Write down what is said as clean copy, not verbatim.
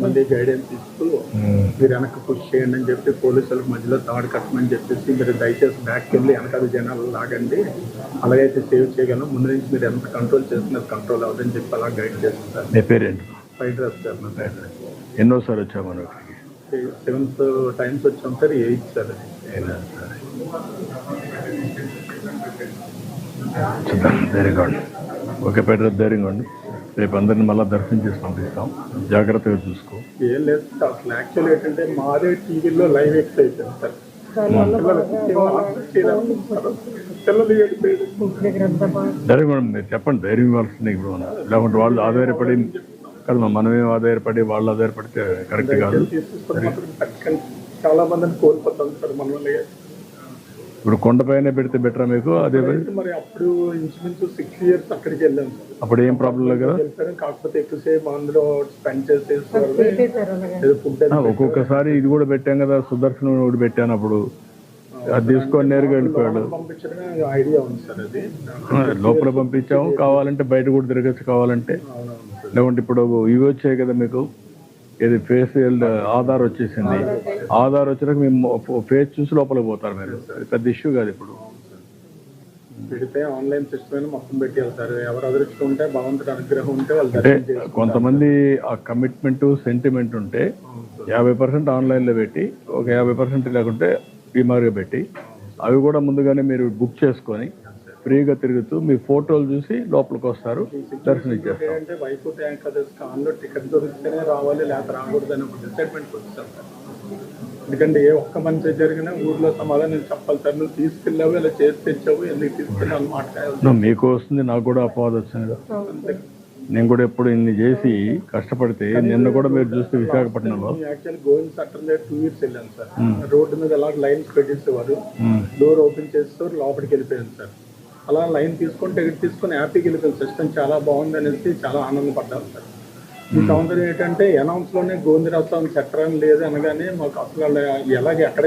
మంది గైడెన్స్ ఇస్తూ మీరు వెనక్కి పుష్ చేయండి అని చెప్పి పోలీసులకు మధ్యలో తాడు కట్టమని చెప్పేసి మీరు దయచేసి బ్యాక్కి వెళ్ళి వెనకాల జనాలు లాగండి, అలాగైతే సేవ్ చేయగలం, ముందు నుంచి మీరు ఎంత కంట్రోల్ చేస్తున్నారు కంట్రోల్ అవ్వదని చెప్పి అలా గైడ్ చేస్తారు. మీ పేరేంటి? Fried rice sir. మా ఫ్రైడ్ రైస్ ఎన్నోసారి వచ్చాము మనం ఇక్కడికి? 7th టైమ్స్ వచ్చాం సార్. 8th sir. చూద్దాం, ధైర్యంగా ఉండి. ఓకే పేట, ధైర్యంగా ఉండి. రేపు అందరిని మళ్ళీ దర్శనం చేసి పంపిస్తాం, జాగ్రత్తగా చూసుకో. ఏం లేదు సార్, అసలు యాక్చువల్ ఏంటంటే మాదే టీవీలో లైవ్ ఎక్స్ అయిపోయింది సార్. ధైర్యంగా మీరు చెప్పండి, ధైర్యం ఇవ్వాల్సిందే. ఇప్పుడు లేకుంటే వాళ్ళు ఆధారపడి కదా, మనమేం ఆధారపడి వాళ్ళు ఆధారపడితే కరెక్ట్ కాదు. చాలా మందిని కోల్పోతాం సార్ మన వల్ల. ఇప్పుడు కొండపైన పెడితే బెటరా మీకు? అదే మరి అప్పుడు ఇంచుమించు 6 years అక్కడికి వెళ్ళాం సార్. అప్పుడు ఏం ప్రాబ్లం లేదు కదా, కాకపోతే ఎక్కువసేపు అందులో స్పెండ్ చేసేసి ఒక్కొక్కసారి ఇది కూడా పెట్టాం కదా, సుదర్శనం కూడా పెట్టాను, అప్పుడు అది తీసుకొని నేరుగా వెళ్ళిపోయాడు. పంపించడమే ఐడియా ఉంది సార్. అది లోపల పంపించాము, కావాలంటే బయట కూడా తిరగచ్చు కావాలంటే. లేకుంటే ఇప్పుడు ఇవి వచ్చాయి కదా మీకు, ఇది ఫేషియల్ ఆధార్ వచ్చేసింది. ఆధార్ వచ్చినాక మేము ఫేస్ చూసి లోపలికి పోతారు మీరు, పెద్ద ఇష్యూ కాదు. ఇప్పుడు పెడితే ఆన్లైన్ సిస్టమ్ మొత్తం పెట్టాలి సార్. ఎవరు అదృష్టం ఉంటే భగవంతుడి అనుగ్రహం ఉంటే వాళ్ళు. అంటే కొంతమంది ఆ కమిట్మెంట్ సెంటిమెంట్ ఉంటే 50% ఆన్లైన్లో పెట్టి, ఒక 50% లేకుంటే బీమార్గా పెట్టి, అవి కూడా ముందుగానే మీరు బుక్ చేసుకొని ఫ్రీగా తిరుగుతూ మీ ఫోటోలు చూసి లోపలికి వస్తారు, దర్శనం ఇచ్చేస్తారు. అంటే వైకుంఠ ఏకాదశి ఆన్లో టికెట్ దొరికితేనే రావాలి, లేకపోతే రాకూడదు అని ఒక డిసైడ్మెంట్ వచ్చేసాం సార్. ఎందుకంటే ఏ ఒక్క మంచి జరిగినా ఊర్లో సమాధానం చెప్పాలి సార్. నువ్వు తీసుకెళ్ళావు, ఇలా చేసి తెచ్చావు, ఎందుకు తీసుకెళ్ళావు మాట్లాడాలి. మీకు వస్తుంది, నాకు కూడా అపవాదం వచ్చింది కదా. నేను కూడా ఎప్పుడు ఇన్ని చేసి కష్టపడితే, నిన్న కూడా మీరు చూస్తే విశాఖపట్నంలో యాక్చువల్లీ గోవింద్ సటర్ 2 years వెళ్ళాను సార్. రోడ్డు మీద అలా లైన్స్ పెట్టేసేవారు, డోర్ ఓపెన్ చేసేవారు, లోపలికి వెళ్ళిపోయాను సార్. అలా లైన్ తీసుకొని టికెట్ తీసుకొని హ్యాపీకి వెళ్ళిపోయింది. సిస్టమ్ చాలా బాగుంది అనేసి చాలా ఆనందపడ్డాను సార్. ఈ సౌందర్యం ఏంటంటే అనౌన్స్లోనే గోవిందరాజస్వామి చక్రం లేదు అనగానే మాకు అసలు ఎలాగే ఎక్కడ